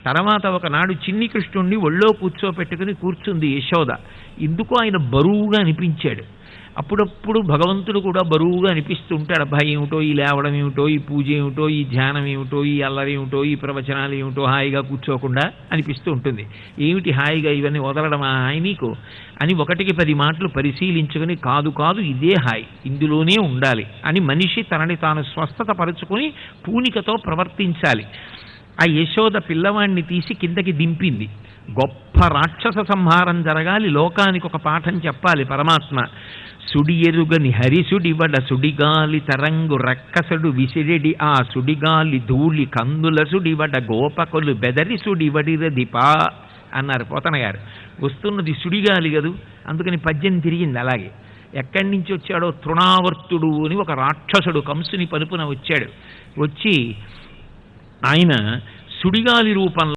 తర్వాత ఒకనాడు చిన్ని కృష్ణుణ్ణి ఒళ్ళో కూర్చోపెట్టుకుని కూర్చుంది యశోద. ఎందుకో ఆయన బరువుగా అనిపించాడు. అప్పుడప్పుడు భగవంతుడు కూడా బరువుగా అనిపిస్తూ ఉంటాడు. అబ్బాయి ఏమిటో, ఈ లేవడం ఏమిటో, ఈ పూజ ఏమిటో, ఈ ధ్యానం ఏమిటో, ఈ అల్లరి ఏమిటో, ఈ ప్రవచనాలు ఏమిటో, హాయిగా కూర్చోకుండా అనిపిస్తూ ఉంటుంది. ఏమిటి హాయిగా ఇవన్నీ వదలడమా హాయి నీకు అని 1కి 10 మాటలు పరిశీలించుకుని, కాదు కాదు ఇదే హాయి, ఇందులోనే ఉండాలి అని మనిషి తనని తాను స్వస్థత పరుచుకొని పూనికతో ప్రవర్తించాలి. ఆ యశోద పిల్లవాణ్ణి తీసి కిందకి దింపింది. గొప్ప రాక్షస సంహారం జరగాలి, లోకానికి ఒక పాఠం చెప్పాలి పరమాత్మ. సుడి ఎరుగని హరిసుడివడ సుడిగాలి తరంగు రక్కసడు విసిరెడి ఆ సుడిగాలి ధూళి కందుల సుడివడ గోపకులు బెదరి సుడివడిరదిపా అన్నారు పోతన గారు. వస్తున్నది సుడిగాలి కదూ, అందుకని పద్యం తిరిగింది అలాగే. ఎక్కడి నుంచి వచ్చాడో, తృణావర్తుడు అని ఒక రాక్షసుడు కంసుని పలుపున వచ్చాడు. వచ్చి ఆయన సుడిగాలి రూపంలో